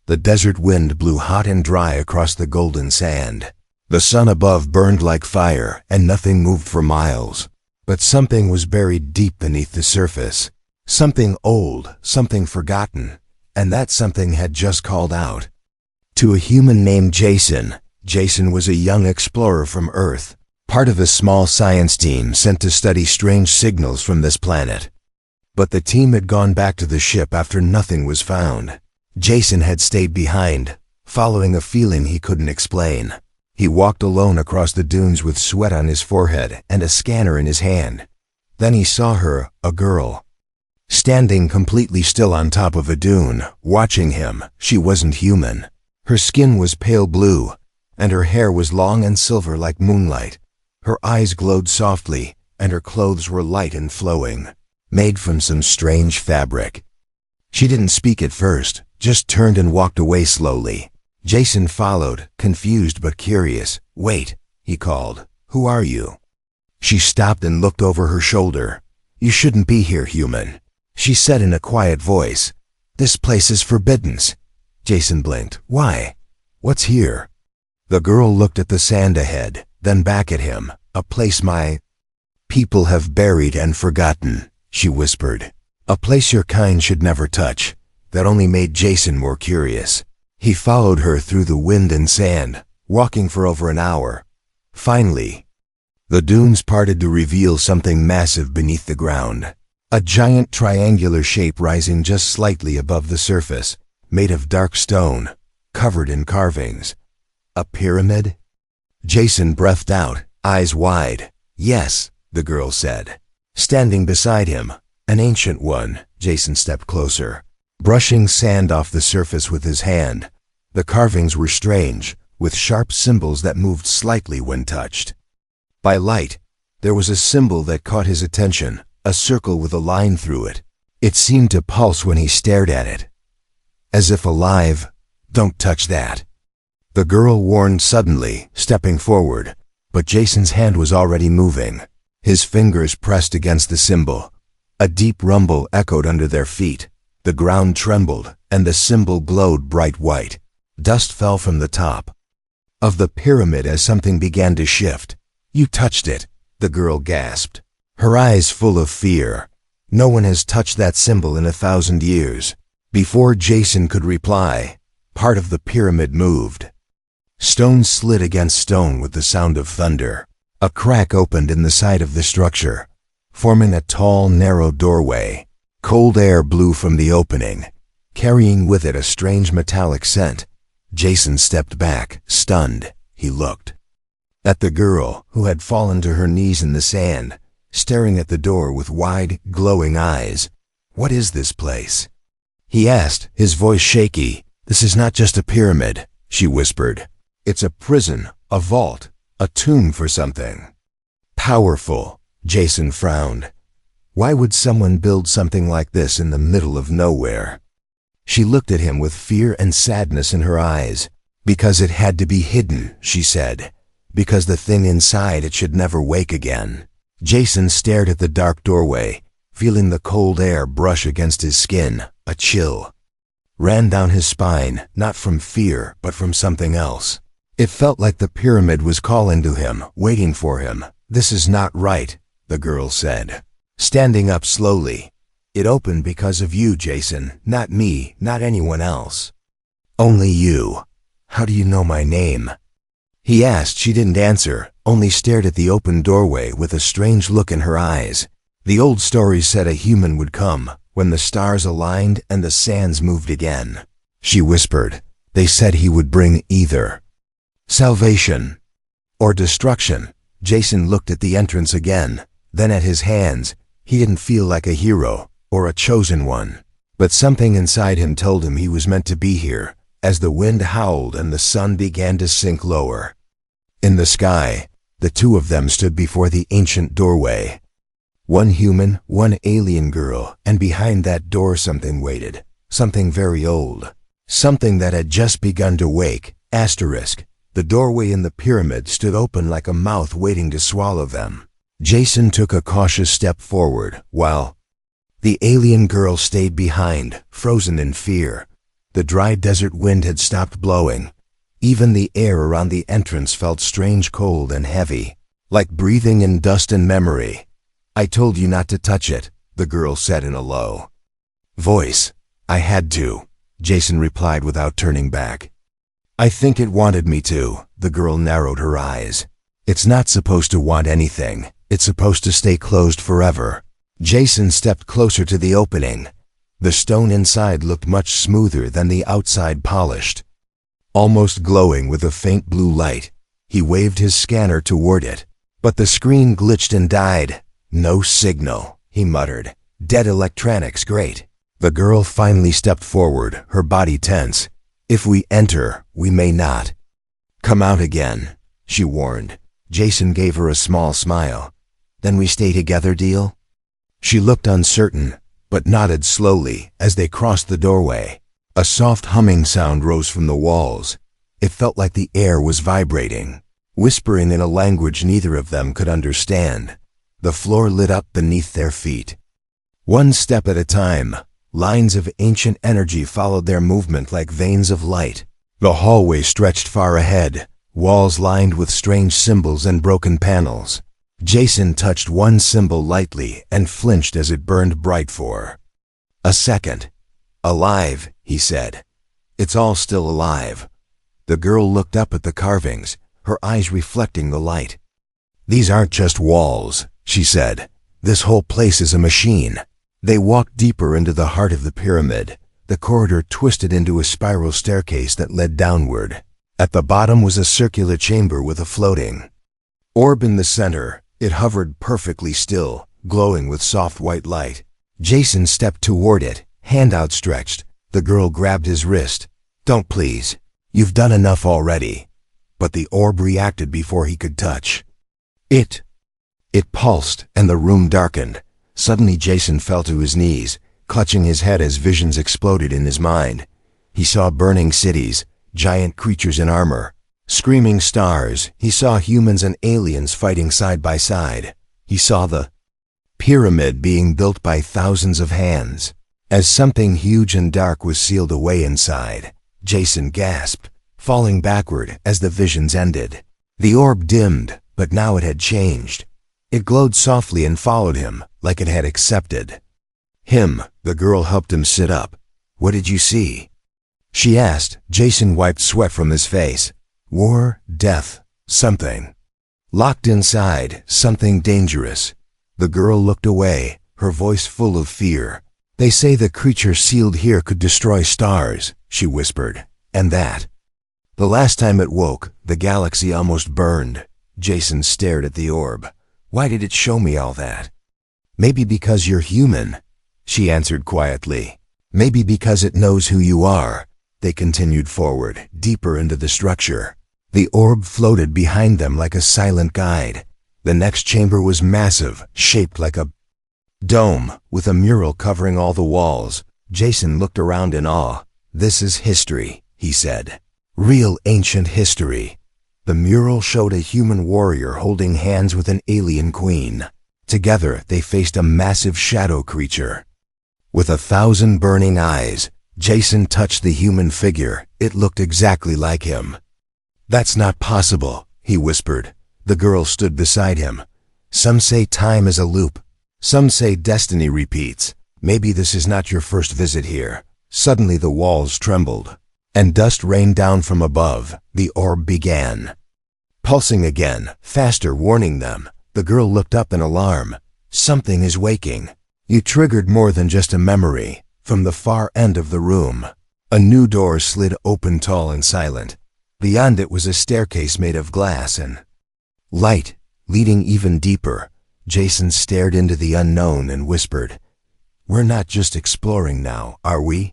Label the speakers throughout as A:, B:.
A: The desert wind blew hot and dry across the golden sand. The sun above burned like fire, and nothing moved for miles. But something was buried deep beneath the surface. Something old, something forgotten, and that something had just called out. To a human named Jason. Jason was a young explorer from Earth, part of a small science team sent to study strange signals from this planet. But the team had gone back to the ship after nothing was found. Jason had stayed behind, following a feeling he couldn't explain. He walked alone across the dunes with sweat on his forehead and a scanner in his hand. Then he saw her, a girl, standing completely still on top of a dune, watching him. She wasn't human. Her skin was pale blue, and her hair was long and silver like moonlight. Her eyes glowed softly, and her clothes were light and flowing, made from some strange fabric. She didn't speak at first, just turned and walked away slowly. Jason followed, confused but curious. "Wait," he called. "Who are you?" She stopped and looked over her shoulder. "You shouldn't be here, human," she said in a quiet voice. "This place is forbidden." Jason blinked. "Why? What's here?" The girl looked at the sand ahead, then back at him. "A place my people have buried and forgotten," she whispered. "A place your kind should never touch." That only made Jason more curious. He followed her through the wind and sand, walking for over an hour. Finally, the dunes parted to reveal something massive beneath the ground. A giant triangular shape rising just slightly above the surface, made of dark stone, covered in carvings. A pyramid? Jason breathed out, eyes wide. "Yes," the girl said. Standing beside him, an ancient one. Jason stepped closer, brushing sand off the surface with his hand. The carvings were strange, with sharp symbols that moved slightly when touched. By light, there was a symbol that caught his attention, a circle with a line through it. It seemed to pulse when he stared at it, as if alive. "Don't touch that," the girl warned suddenly, stepping forward, but Jason's hand was already moving. His fingers pressed against the symbol. A deep rumble echoed under their feet. The ground trembled, and the symbol glowed bright white. Dust fell from the top of the pyramid as something began to shift. "You touched it," the girl gasped, her eyes full of fear. "No one has touched that symbol in 1,000 years. Before Jason could reply, part of the pyramid moved. Stone slid against stone with the sound of thunder. A crack opened in the side of the structure, forming a tall, narrow doorway. Cold air blew from the opening, carrying with it a strange metallic scent. Jason stepped back, stunned. He looked at the girl, who had fallen to her knees in the sand, staring at the door with wide, glowing eyes. "What is this place?" he asked, his voice shaky. "This is not just a pyramid," she whispered. "It's a prison, a vault, a tomb for something powerful." Jason frowned. Why would someone build something like this in the middle of nowhere? She looked at him with fear and sadness in her eyes. "Because it had to be hidden," she said. "Because the thing inside it should never wake again." Jason stared at the dark doorway, feeling the cold air brush against his skin. A chill ran down his spine, not from fear, but from something else. It felt like the pyramid was calling to him, waiting for him. "This is not right," the girl said, standing up slowly. "It opened because of you, Jason, not me, not anyone else. Only you. How do you know my name?" he asked. She didn't answer, only stared at the open doorway with a strange look in her eyes. The old stories said a human would come when the stars aligned and the sands moved again. She whispered, "They said he would bring either salvation or destruction." Jason looked at the entrance again, then at his hands. He didn't feel like a hero or a chosen one, but something inside him told him he was meant to be here. As the wind howled and the sun began to sink lower in the sky, the two of them stood before the ancient doorway. One human, one alien girl, and behind that door something waited. Something very old. Something that had just begun to wake. Asterisk. The doorway in the pyramid stood open like a mouth waiting to swallow them. Jason took a cautious step forward, while the alien girl stayed behind, frozen in fear. The dry desert wind had stopped blowing. Even the air around the entrance felt strange, cold and heavy, like breathing in dust and memory. "I told you not to touch it," the girl said in a low voice. "I had to," Jason replied without turning back. "I think it wanted me to." The girl narrowed her eyes. "It's not supposed to want anything. It's supposed to stay closed forever." Jason stepped closer to the opening. The stone inside looked much smoother than the outside, polished, almost glowing with a faint blue light. He waved his scanner toward it, but the screen glitched and died. "No signal," he muttered. "Dead electronics, great." The girl finally stepped forward, her body tense. "If we enter, we may not come out again," she warned. Jason gave her a small smile. "Then we stay together, deal?" She looked uncertain, but nodded slowly as they crossed the doorway. A soft humming sound rose from the walls. It felt like the air was vibrating, whispering in a language neither of them could understand. The floor lit up beneath their feet. One step at a time, lines of ancient energy followed their movement like veins of light. The hallway stretched far ahead, walls lined with strange symbols and broken panels. Jason touched one symbol lightly and flinched as it burned bright for a second. "Alive," he said. "It's all still alive." The girl looked up at the carvings, her eyes reflecting the light. "These aren't just walls," she said. "This whole place is a machine." They walked deeper into the heart of the pyramid. The corridor twisted into a spiral staircase that led downward. At the bottom was a circular chamber with a floating orb in the center. It hovered perfectly still, glowing with soft white light. Jason stepped toward it, hand outstretched. The girl grabbed his wrist. "Don't, please. You've done enough already." But the orb reacted before he could touch it. It pulsed, and the room darkened. Suddenly Jason fell to his knees, clutching his head as visions exploded in his mind. He saw burning cities, giant creatures in armor, screaming stars. He saw humans and aliens fighting side by side. He saw the pyramid being built by thousands of hands. As something huge and dark was sealed away inside, Jason gasped, falling backward as the visions ended. The orb dimmed, but now it had changed. It glowed softly and followed him, like it had accepted him. The girl helped him sit up. "What did you see?" she asked. Jason wiped sweat from his face. "War, death, something locked inside, something dangerous." The girl looked away, her voice full of fear. "They say the creature sealed here could destroy stars," she whispered. "And that the last time it woke, the galaxy almost burned." Jason stared at the orb. "Why did it show me all that?" "Maybe because you're human," she answered quietly. "Maybe because it knows who you are." They continued forward, deeper into the structure. The orb floated behind them like a silent guide. The next chamber was massive, shaped like a dome, with a mural covering all the walls. Jason looked around in awe. "This is history," he said. "Real ancient history." The mural showed a human warrior holding hands with an alien queen. Together, they faced a massive shadow creature with 1,000 burning eyes. Jason touched the human figure. It looked exactly like him. "That's not possible," he whispered. The girl stood beside him. "Some say time is a loop. Some say destiny repeats. Maybe this is not your first visit here." Suddenly the walls trembled, and dust rained down from above. The orb began pulsing again, faster, warning them. The girl looked up in alarm. "Something is waking." "You triggered more than just a memory." From the far end of the room, a new door slid open, tall and silent. Beyond it was a staircase made of glass and light, leading even deeper. Jason stared into the unknown and whispered, "We're not just exploring now, are we?"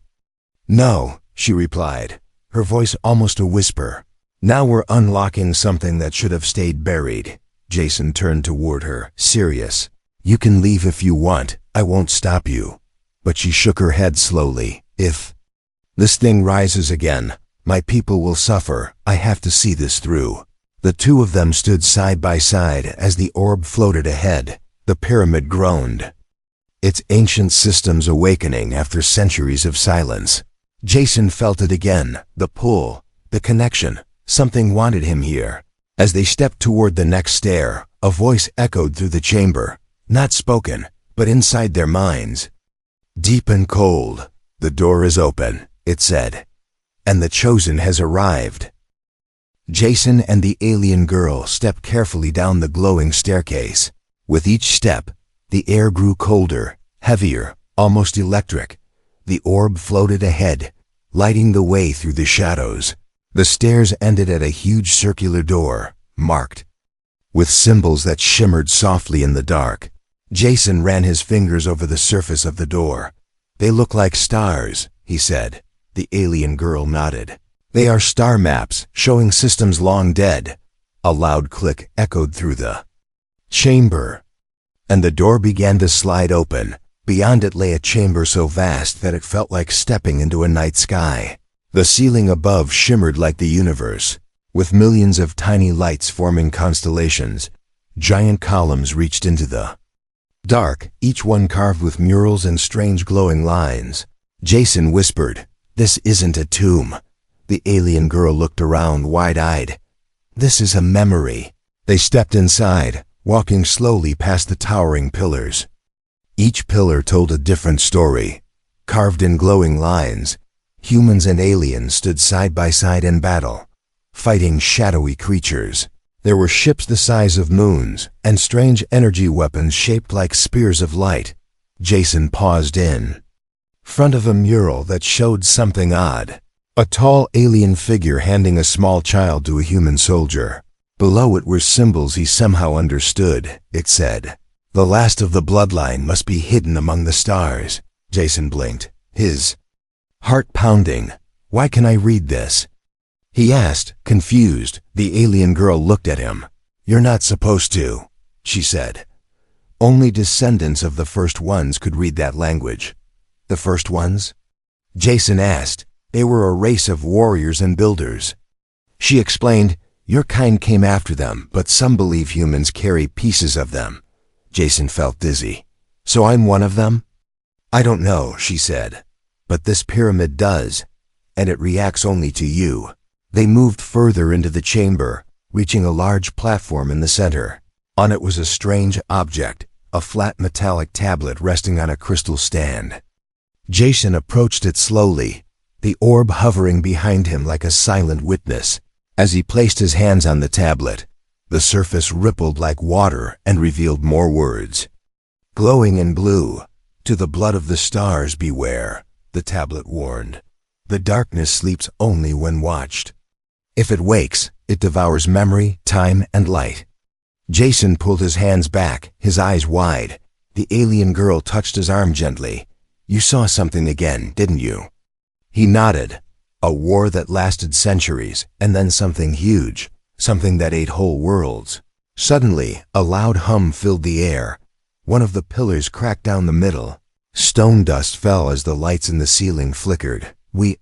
A: "No," she replied, her voice almost a whisper. "Now we're unlocking something that should have stayed buried." Jason turned toward her, serious. "You can leave if you want. I won't stop you." But she shook her head slowly. "If this thing rises again, my people will suffer. I have to see this through." The two of them stood side by side as the orb floated ahead. The pyramid groaned, its ancient systems awakening after centuries of silence. Jason felt it again, the pull, the connection. Something wanted him here. As they stepped toward the next stair, a voice echoed through the chamber, not spoken, but inside their minds. Deep and cold, the door is open, it said, and the chosen has arrived. Jason and the alien girl stepped carefully down the glowing staircase. With each step, the air grew colder, heavier, almost electric. The orb floated ahead, lighting the way through the shadows. The stairs ended at a huge circular door, marked with symbols that shimmered softly in the dark. Jason ran his fingers over the surface of the door. They look like stars, he said. The alien girl nodded. They are star maps, showing systems long dead. A loud click echoed through the chamber, and the door began to slide open. Beyond it lay a chamber so vast that it felt like stepping into a night sky. The ceiling above shimmered like the universe, with millions of tiny lights forming constellations. Giant columns reached into the dark, each one carved with murals and strange glowing lines. Jason whispered, "This isn't a tomb." The alien girl looked around wide-eyed. "This is a memory." They stepped inside, walking slowly past the towering pillars. Each pillar told a different story, carved in glowing lines. Humans and aliens stood side by side in battle, fighting shadowy creatures. There were ships the size of moons, and strange energy weapons shaped like spears of light. Jason paused in front of a mural that showed something odd. A tall alien figure handing a small child to a human soldier. Below it were symbols he somehow understood. It said, "The last of the bloodline must be hidden among the stars." Jason blinked, his heart pounding. "Why can I read this?" he asked, confused. The alien girl looked at him. "You're not supposed to," she said. "Only descendants of the first ones could read that language." "The first ones?" Jason asked. "They were a race of warriors and builders." She explained, "Your kind came after them, but some believe humans carry pieces of them." Jason felt dizzy. "So I'm one of them?" "I don't know," she said. "But this pyramid does, and it reacts only to you." They moved further into the chamber, reaching a large platform in the center. On it was a strange object, a flat metallic tablet resting on a crystal stand. Jason approached it slowly, the orb hovering behind him like a silent witness. As he placed his hands on the tablet, the surface rippled like water and revealed more words. Glowing in blue, "To the blood of the stars beware," the tablet warned. "The darkness sleeps only when watched. If it wakes, it devours memory, time, and light." Jason pulled his hands back, his eyes wide. The alien girl touched his arm gently. "You saw something again, didn't you?" He nodded. "A war that lasted centuries, and then something huge, something that ate whole worlds." Suddenly, a loud hum filled the air. One of the pillars cracked down the middle. Stone dust fell as the lights in the ceiling flickered. "We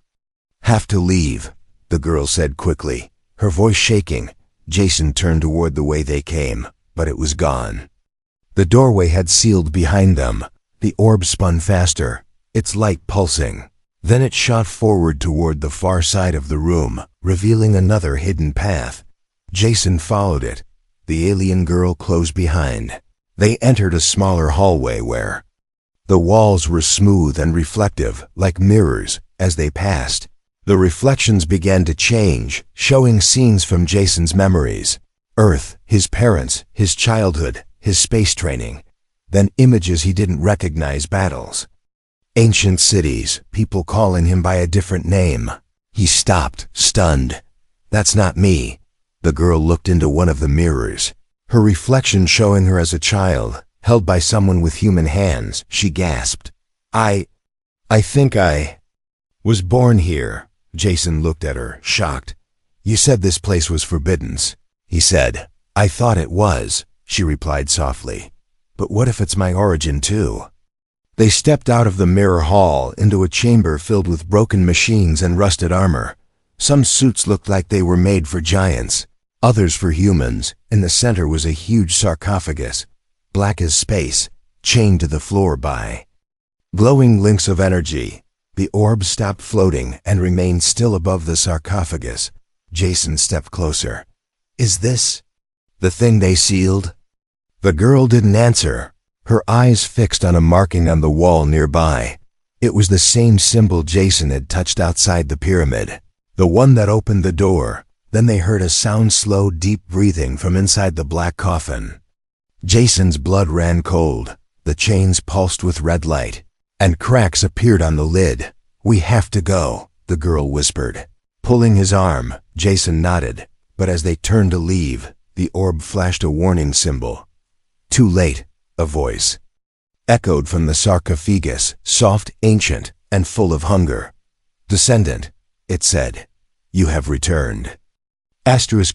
A: have to leave," the girl said quickly, her voice shaking. Jason turned toward the way they came, but it was gone. The doorway had sealed behind them. The orb spun faster, its light pulsing. Then it shot forward toward the far side of the room, revealing another hidden path. Jason followed it. The alien girl closed behind. They entered a smaller hallway where the walls were smooth and reflective, like mirrors. As they passed, the reflections began to change, showing scenes from Jason's memories. Earth, his parents, his childhood, his space training. Then images he didn't recognize, battles. Ancient cities, people calling him by a different name. He stopped, stunned. "That's not me." The girl looked into one of the mirrors, her reflection showing her as a child, held by someone with human hands. She gasped. I think I was born here." Jason looked at her, shocked. "You said this place was forbidden," he said. "I thought it was," she replied softly. "But what if it's my origin too?" They stepped out of the mirror hall into a chamber filled with broken machines and rusted armor. Some suits looked like they were made for giants, others for humans. In the center was a huge sarcophagus, black as space, chained to the floor by glowing links of energy. The orb stopped floating and remained still above the sarcophagus. Jason stepped closer. "Is this the thing they sealed?" The girl didn't answer, her eyes fixed on a marking on the wall nearby. It was the same symbol Jason had touched outside the pyramid, the one that opened the door. Then they heard a sound, slow, deep breathing from inside the black coffin. Jason's blood ran cold. The chains pulsed with red light, and cracks appeared on the lid. "We have to go," the girl whispered. Pulling his arm, Jason nodded, but as they turned to leave, the orb flashed a warning symbol. "Too late," a voice echoed from the sarcophagus, soft, ancient, and full of hunger. "Descendant," it said, "you have returned."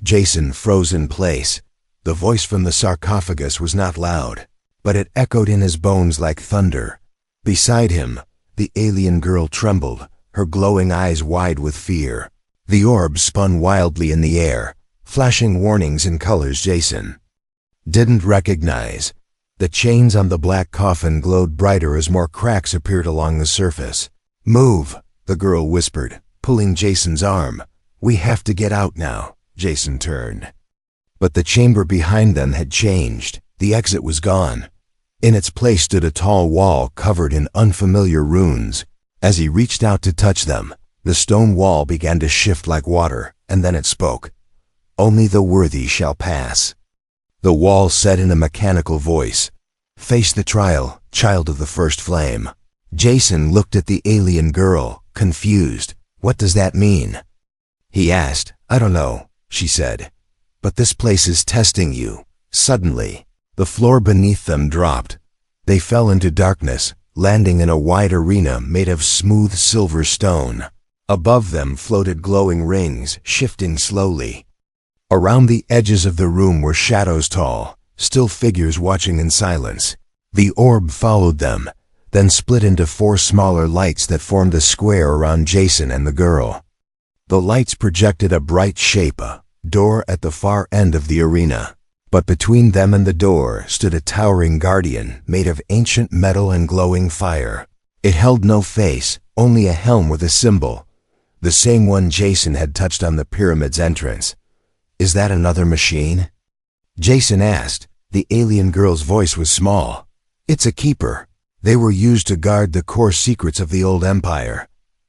A: Jason froze in place. The voice from the sarcophagus was not loud, but it echoed in his bones like thunder. Beside him, the alien girl trembled, her glowing eyes wide with fear. The orb spun wildly in the air, flashing warnings in colors Jason didn't recognize. The chains on the black coffin glowed brighter as more cracks appeared along the surface. "Move," the girl whispered, pulling Jason's arm. "We have to get out now." Jason turned. But the chamber behind them had changed. The exit was gone. In its place stood a tall wall covered in unfamiliar runes. As he reached out to touch them, the stone wall began to shift like water, and then it spoke. "Only the worthy shall pass." The wall said in a mechanical voice, "Face the trial, child of the first flame." Jason looked at the alien girl, confused. "What does that mean?" he asked. "I don't know," she said. "But this place is testing you." Suddenly, the floor beneath them dropped. They fell into darkness, landing in a wide arena made of smooth silver stone. Above them floated glowing rings, shifting slowly. Around the edges of the room were shadows, tall, still figures watching in silence. The orb followed them, then split into 4 smaller lights that formed a square around Jason and the girl. The lights projected a bright shape, a door at the far end of the arena. But between them and the door stood a towering guardian made of ancient metal and glowing fire. It held no face, only a helm with a symbol, the same one Jason had touched on the pyramid's entrance. "Is that another machine?" Jason asked. The alien girl's voice was small. "It's a keeper. They were used to guard the core secrets of the old empire."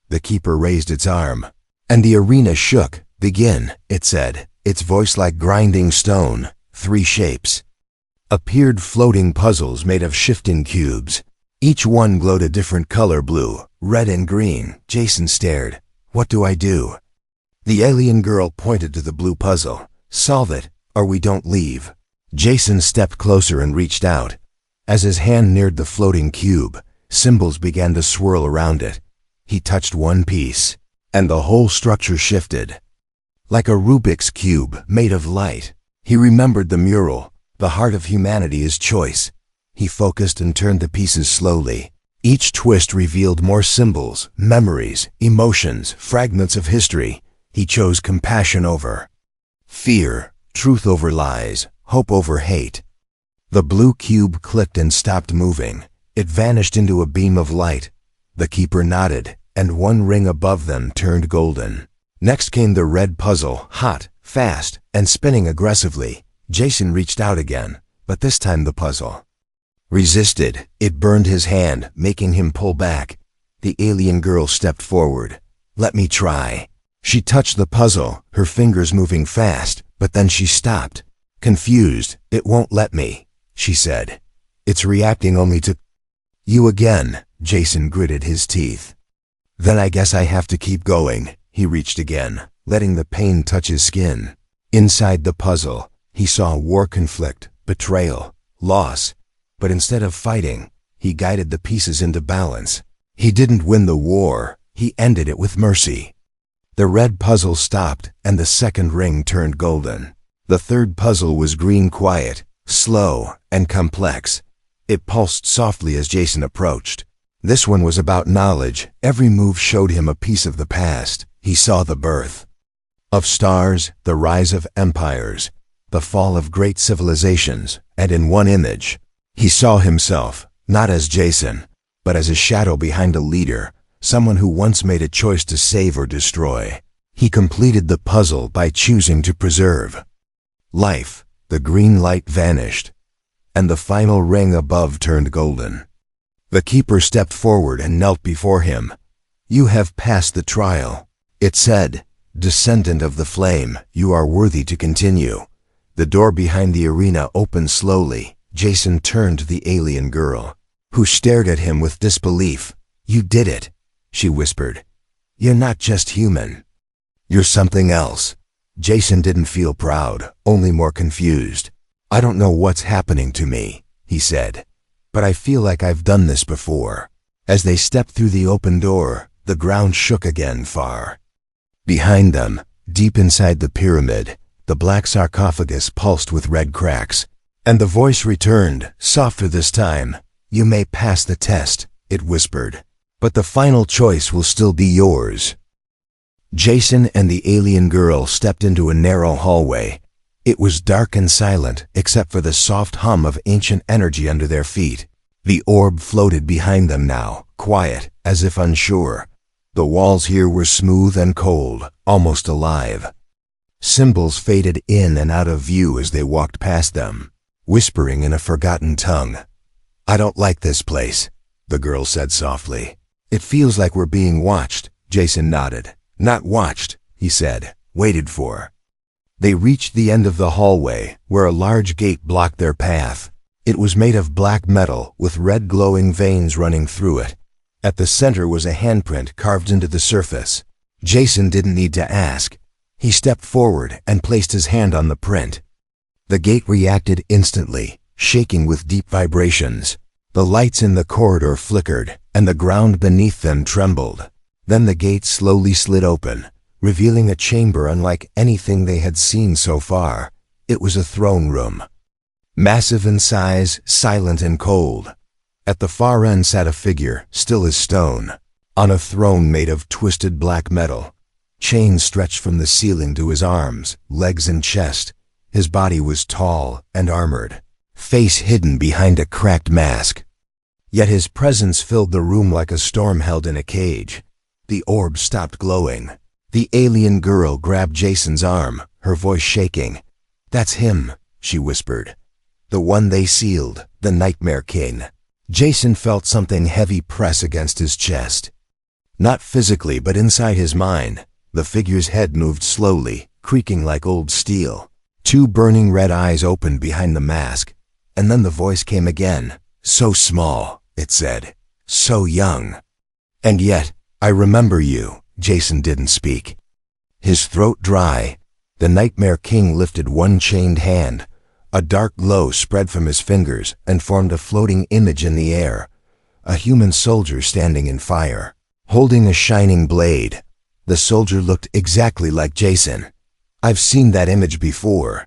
A: The keeper raised its arm, and the arena shook. "Begin," it said, its voice like grinding stone. 3 shapes appeared, floating puzzles made of shifting cubes. Each one glowed a different color, blue, red, and green. Jason stared. "What do I do?" The alien girl pointed to the blue puzzle. "Solve it, or we don't leave." Jason stepped closer and reached out. As his hand neared the floating cube, symbols began to swirl around it. He touched one piece, and the whole structure shifted. Like a Rubik's Cube made of light. He remembered the mural, "The heart of humanity is choice." He focused and turned the pieces slowly. Each twist revealed more symbols, memories, emotions, fragments of history. He chose compassion over fear, truth over lies, hope over hate. The blue cube clicked and stopped moving. It vanished into a beam of light. The keeper nodded, and one ring above them turned golden. Next came the red puzzle, hot, fast, and spinning aggressively. Jason reached out again, but this time the puzzle resisted. It burned his hand, making him pull back. The alien girl stepped forward. "Let me try." She touched the puzzle, her fingers moving fast, but then she stopped. Confused. "It won't let me," she said. "It's reacting only to you again." Jason gritted his teeth. "Then I guess I have to keep going." He reached again, letting the pain touch his skin. Inside the puzzle, he saw war, conflict, betrayal, loss. But instead of fighting, he guided the pieces into balance. He didn't win the war, he ended it with mercy. The red puzzle stopped, and the second ring turned golden. The third puzzle was green, quiet, slow, and complex. It pulsed softly as Jason approached. This one was about knowledge. Every move showed him a piece of the past. He saw the birth of stars, the rise of empires, the fall of great civilizations, and in one image, he saw himself, not as Jason, but as a shadow behind a leader, someone who once made a choice to save or destroy. He completed the puzzle by choosing to preserve life. The green light vanished, and the final ring above turned golden. The keeper stepped forward and knelt before him. "You have passed the trial," it said. "Descendant of the flame, you are worthy to continue." The door behind the arena opened slowly. Jason turned to the alien girl, who stared at him with disbelief. "You did it," she whispered. "You're not just human. You're something else." Jason didn't feel proud, only more confused. "I don't know what's happening to me," he said, "but I feel like I've done this before." As they stepped through the open door, the ground shook again far behind them. Deep inside the pyramid, the black sarcophagus pulsed with red cracks, and the voice returned, softer this time. "You may pass the test," it whispered, "but the final choice will still be yours." Jason and the alien girl stepped into a narrow hallway. It was dark and silent, except for the soft hum of ancient energy under their feet. The orb floated behind them now, quiet, as if unsure. The walls here were smooth and cold, almost alive. Symbols faded in and out of view as they walked past them, whispering in a forgotten tongue. "I don't like this place," the girl said softly. "It feels like we're being watched." Jason nodded. "Not watched," he said, "waited for." They reached the end of the hallway, where a large gate blocked their path. It was made of black metal, with red glowing veins running through it. At the center was a handprint carved into the surface. Jason didn't need to ask. He stepped forward and placed his hand on the print. The gate reacted instantly, shaking with deep vibrations. The lights in the corridor flickered, and the ground beneath them trembled. Then the gate slowly slid open, revealing a chamber unlike anything they had seen so far. It was a throne room, massive in size, silent and cold. At the far end sat a figure, still as stone, on a throne made of twisted black metal. Chains stretched from the ceiling to his arms, legs and chest. His body was tall and armored, face hidden behind a cracked mask. Yet his presence filled the room like a storm held in a cage. The orb stopped glowing. The alien girl grabbed Jason's arm, her voice shaking. "That's him," she whispered. "The one they sealed, the Nightmare King." Jason felt something heavy press against his chest. Not physically, but inside his mind. The figure's head moved slowly, creaking like old steel. Two burning red eyes opened behind the mask, and then the voice came again. "So small," it said. "So young. And yet, I remember you." Jason didn't speak, his throat dry. The Nightmare King lifted one chained hand. A dark glow spread from his fingers and formed a floating image in the air. A human soldier standing in fire, holding a shining blade. The soldier looked exactly like Jason. "I've seen that image before,"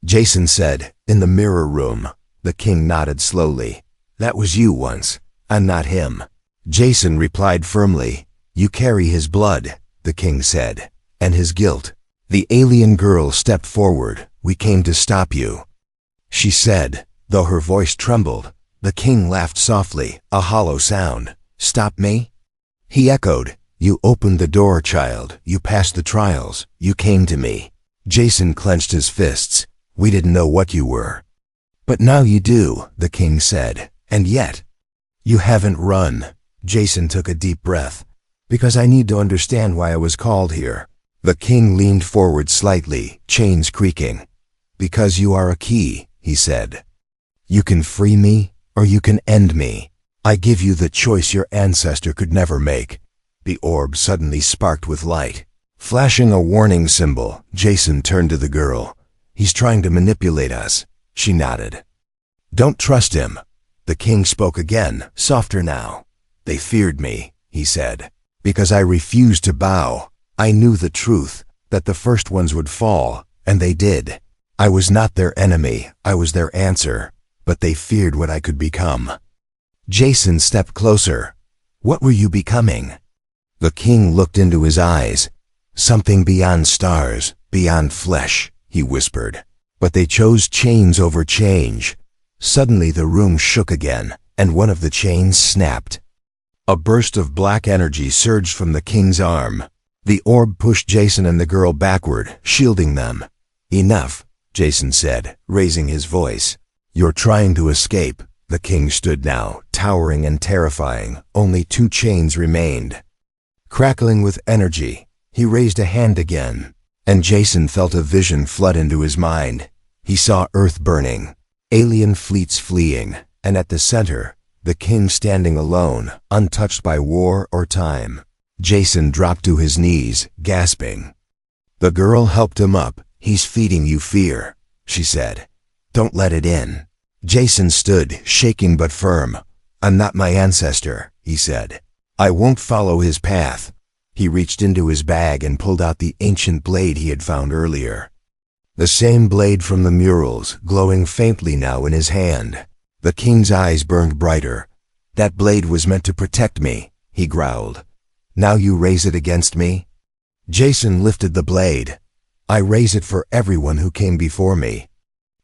A: Jason said. "In the mirror room." The king nodded slowly. "That was you once. I'm not him." Jason replied firmly. "You carry his blood," the king said, "and his guilt." The alien girl stepped forward. "We came to stop you," she said, though her voice trembled. The king laughed softly, a hollow sound. "Stop me?" He echoed. "You opened the door, child. You passed the trials. You came to me." Jason clenched his fists. "We didn't know what you were." "But now you do," the king said. "And yet, you haven't run." Jason took a deep breath. "Because I need to understand why I was called here." The king leaned forward slightly, chains creaking. "Because you are a key," he said. "You can free me, or you can end me. I give you the choice your ancestor could never make." The orb suddenly sparked with light. Flashing a warning symbol, Jason turned to the girl. "He's trying to manipulate us," she nodded. "Don't trust him." The king spoke again, softer now. "They feared me," he said, "because I refused to bow. I knew the truth, that the first ones would fall, and they did. I was not their enemy, I was their answer, but they feared what I could become." Jason stepped closer. "What were you becoming?" The king looked into his eyes. "Something beyond stars, beyond flesh," he whispered. "But they chose chains over change." Suddenly the room shook again, and one of the chains snapped. A burst of black energy surged from the king's arm. The orb pushed Jason and the girl backward, shielding them. "Enough," Jason said, raising his voice. "You're trying to escape." The king stood now, towering and terrifying. Only 2 chains remained. Crackling with energy, he raised a hand again, and Jason felt a vision flood into his mind. He saw Earth burning, alien fleets fleeing, and at the center, the king standing alone, untouched by war or time. Jason dropped to his knees, gasping. The girl helped him up. "He's feeding you fear," she said. "Don't let it in." Jason stood, shaking but firm. "I'm not my ancestor," he said. "I won't follow his path." He reached into his bag and pulled out the ancient blade he had found earlier. The same blade from the murals, glowing faintly now in his hand. The king's eyes burned brighter. "That blade was meant to protect me," he growled. "Now you raise it against me?" Jason lifted the blade. "I raise it for everyone who came before me.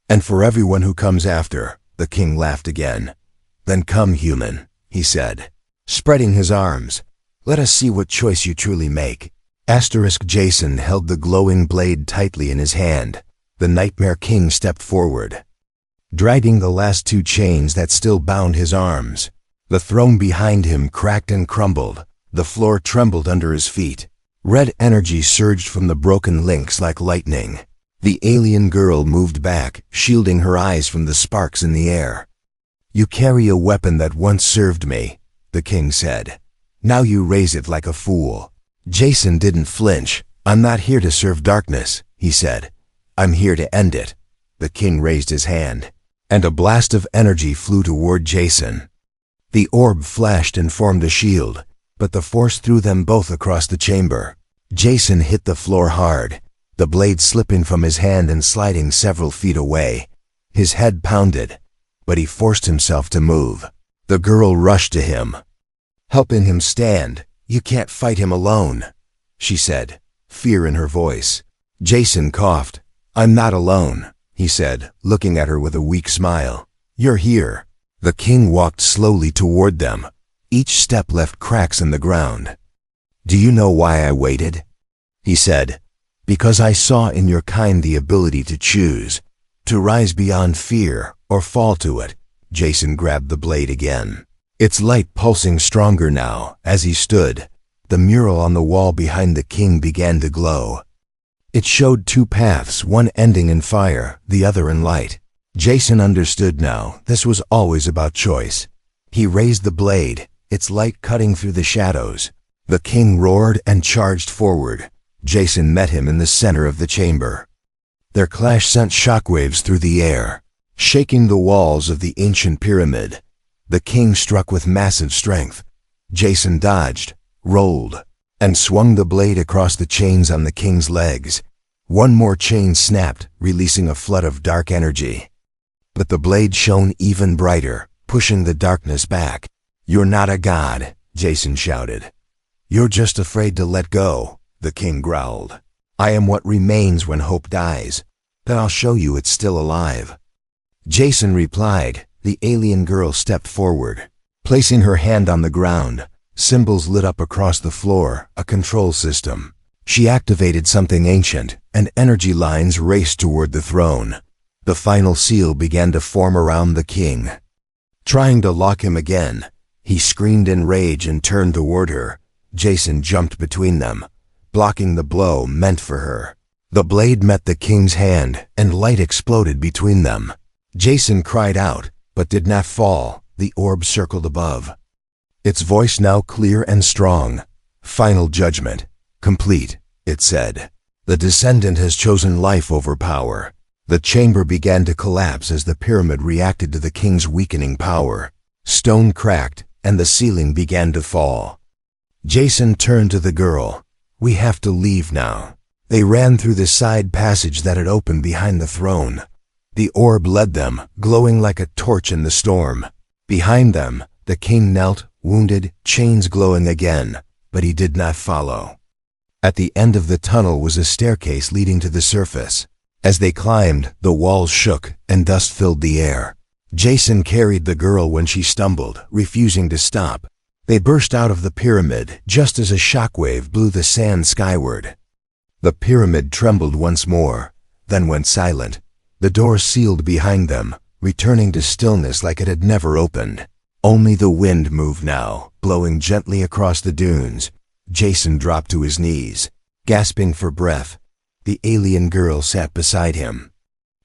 A: And for everyone who comes after." The king laughed again. "Then come, human," he said, spreading his arms. "Let us see what choice you truly make." Jason held the glowing blade tightly in his hand. The Nightmare King stepped forward, dragging the last 2 chains that still bound his arms. The throne behind him cracked and crumbled. The floor trembled under his feet. Red energy surged from the broken links like lightning. The alien girl moved back, shielding her eyes from the sparks in the air. "You carry a weapon that once served me," the king said. "Now you raise it like a fool." Jason didn't flinch. "I'm not here to serve darkness," he said. "I'm here to end it." The king raised his hand, and a blast of energy flew toward Jason. The orb flashed and formed a shield, but the force threw them both across the chamber. Jason hit the floor hard, the blade slipping from his hand and sliding several feet away. His head pounded, but he forced himself to move. The girl rushed to him, helping him stand. "You can't fight him alone," she said, fear in her voice. Jason coughed. "I'm not alone," he said, looking at her with a weak smile. "You're here." The king walked slowly toward them. Each step left cracks in the ground. "Do you know why I waited?" he said. "Because I saw in your kind the ability to choose, to rise beyond fear or fall to it." Jason grabbed the blade again, its light pulsing stronger now. As he stood, the mural on the wall behind the king began to glow. It showed 2 paths, one ending in fire, the other in light. Jason understood now. This was always about choice. He raised the blade, its light cutting through the shadows. The king roared and charged forward. Jason met him in the center of the chamber. Their clash sent shockwaves through the air, shaking the walls of the ancient pyramid. The king struck with massive strength. Jason dodged, rolled, and swung the blade across the chains on the king's legs. One more chain snapped, releasing a flood of dark energy. But the blade shone even brighter, pushing the darkness back. "You're not a god," Jason shouted. "You're just afraid to let go," the king growled. "I am what remains when hope dies. Then I'll show you it's still alive." Jason replied. The alien girl stepped forward, placing her hand on the ground. Symbols lit up across the floor, a control system. She activated something ancient, and energy lines raced toward the throne. The final seal began to form around the king. Trying to lock him again, he screamed in rage and turned toward her. Jason jumped between them, blocking the blow meant for her. The blade met the king's hand, and light exploded between them. Jason cried out, but did not fall. The orb circled above, its voice now clear and strong. "Final judgment. Complete," it said. "The descendant has chosen life over power." The chamber began to collapse as the pyramid reacted to the king's weakening power. Stone cracked, and the ceiling began to fall. Jason turned to the girl. "We have to leave now." They ran through the side passage that had opened behind the throne. The orb led them, glowing like a torch in the storm. Behind them, the king knelt, wounded, chains glowing again, but he did not follow. At the end of the tunnel was a staircase leading to the surface. As they climbed, the walls shook and dust filled the air. Jason carried the girl when she stumbled, refusing to stop. They burst out of the pyramid just as a shockwave blew the sand skyward. The pyramid trembled once more, then went silent. The door sealed behind them, returning to stillness like it had never opened. Only the wind moved now, blowing gently across the dunes. Jason dropped to his knees, gasping for breath. The alien girl sat beside him.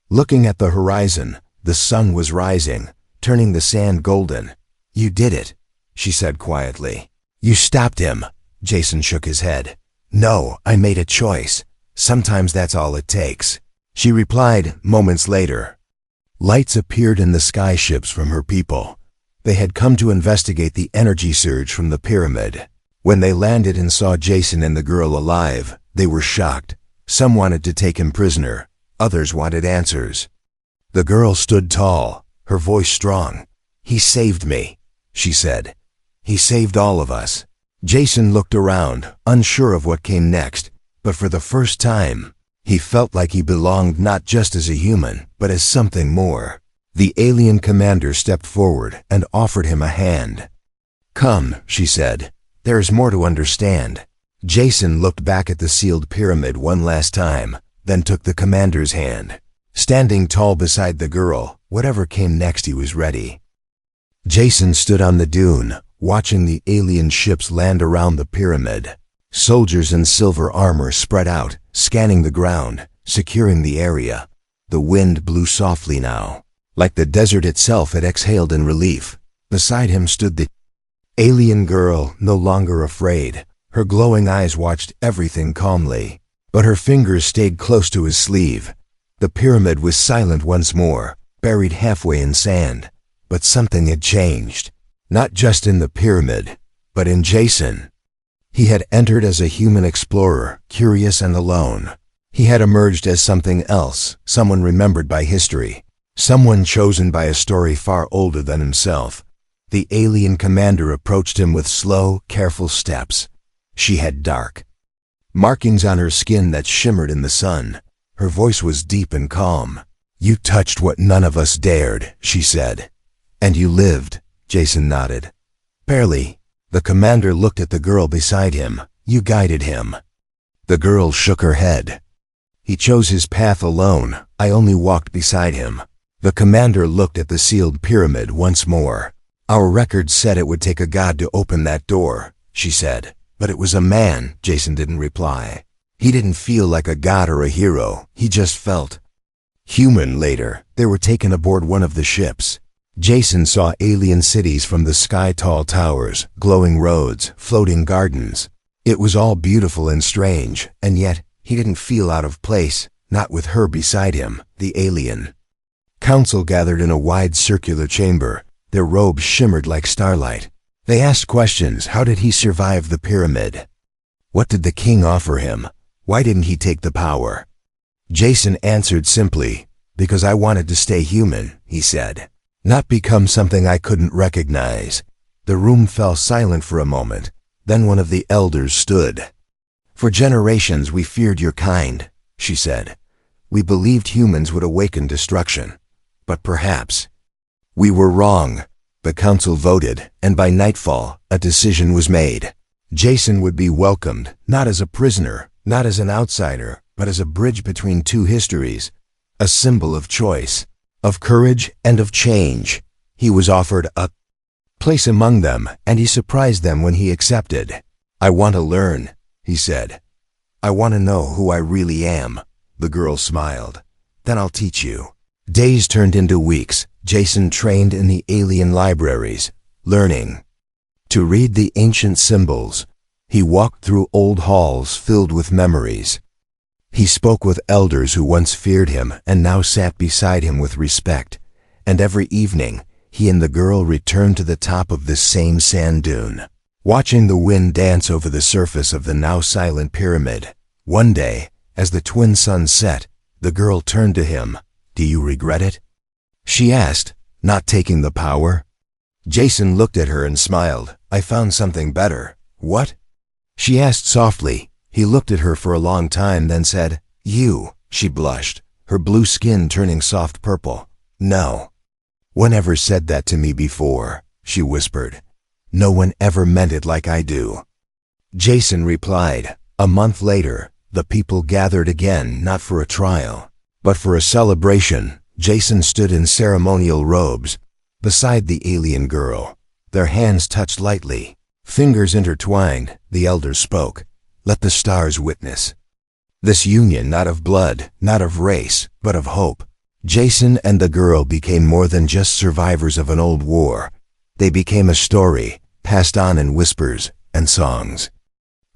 A: Looking at the horizon, the sun was rising, turning the sand golden. "You did it," she said quietly. "You stopped him." Jason shook his head. "No, I made a choice. Sometimes that's all it takes," she replied moments later. Lights appeared in the sky ships from her people. They had come to investigate the energy surge from the pyramid. When they landed and saw Jason and the girl alive, they were shocked. Some wanted to take him prisoner. Others wanted answers. The girl stood tall, her voice strong. "He saved me," she said. "He saved all of us." Jason looked around, unsure of what came next, but for the first time, he felt like he belonged not just as a human, but as something more. The alien commander stepped forward and offered him a hand. "Come," she said. "There's more to understand." Jason looked back at the sealed pyramid one last time, then took the commander's hand. Standing tall beside the girl, whatever came next he was ready. Jason stood on the dune, watching the alien ships land around the pyramid. Soldiers in silver armor spread out, scanning the ground, securing the area. The wind blew softly now, like the desert itself had exhaled in relief. Beside him stood the alien girl, no longer afraid. Her glowing eyes watched everything calmly, but her fingers stayed close to his sleeve. The pyramid was silent once more, buried halfway in sand. But something had changed. Not just in the pyramid, but in Jason. He had entered as a human explorer, curious and alone. He had emerged as something else, someone remembered by history, someone chosen by a story far older than himself. The alien commander approached him with slow, careful steps. She had dark markings on her skin that shimmered in the sun. Her voice was deep and calm. "You touched what none of us dared," she said. "And you lived," Jason nodded. "Barely." The commander looked at the girl beside him. "You guided him." The girl shook her head. "He chose his path alone. I only walked beside him." The commander looked at the sealed pyramid once more. "Our records said it would take a god to open that door," she said. "But it was a man," Jason didn't reply. He didn't feel like a god or a hero. He just felt human. Later, they were taken aboard one of the ships. Jason saw alien cities from the sky, tall towers, glowing roads, floating gardens. It was all beautiful and strange, and yet he didn't feel out of place, not with her beside him, the alien. Council gathered in a wide circular chamber. Their robes shimmered like starlight. They asked questions. How did he survive the pyramid? What did the king offer him? Why didn't he take the power? Jason answered simply, "Because I wanted to stay human," he said. "Not become something I couldn't recognize." The room fell silent for a moment. Then one of the elders stood. "For generations we feared your kind," she said. "We believed humans would awaken destruction. But perhaps we were wrong." The council voted, and by nightfall, a decision was made. Jason would be welcomed, not as a prisoner, not as an outsider, but as a bridge between two histories, a symbol of choice, of courage and of change. He was offered a place among them, and he surprised them when he accepted. "I want to learn," he said. "I want to know who I really am." The girl smiled. "Then I'll teach you." Days turned into weeks. Jason trained in the alien libraries, learning to read the ancient symbols. He walked through old halls filled with memories. He spoke with elders who once feared him and now sat beside him with respect. And every evening, he and the girl returned to the top of this same sand dune, watching the wind dance over the surface of the now silent pyramid. One day, as the twin suns set, the girl turned to him. "Do you regret it?" she asked. "Not taking the power?" Jason looked at her and smiled. "I found something better." "What?" she asked softly. He looked at her for a long time, then said, "You." She blushed, her blue skin turning soft purple. "No. One ever said that to me before," she whispered. No one ever meant it like I do." Jason replied. A month later, the people gathered again, not for a trial, but for a celebration. Jason stood in ceremonial robes beside the alien girl. Their hands touched lightly, fingers intertwined. The elders spoke. "Let the stars witness this union, not of blood, not of race, but of hope." Jason and the girl became more than just survivors of an old war. They became a story, passed on in whispers and songs.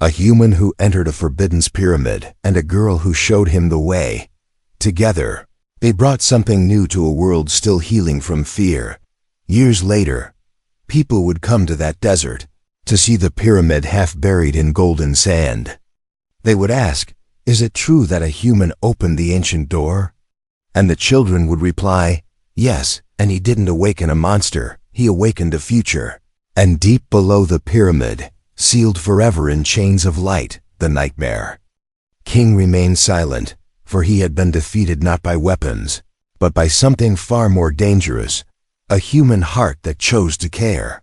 A: A human who entered a forbidden pyramid, and a girl who showed him the way. Together, they brought something new to a world still healing from fear. Years later, people would come to that desert to see the pyramid half buried in golden sand. They would ask, "Is it true that a human opened the ancient door?" And the children would reply, "Yes, and he didn't awaken a monster, he awakened a future." And deep below the pyramid, sealed forever in chains of light, the nightmare. King remained silent, for he had been defeated not by weapons, but by something far more dangerous, a human heart that chose to care.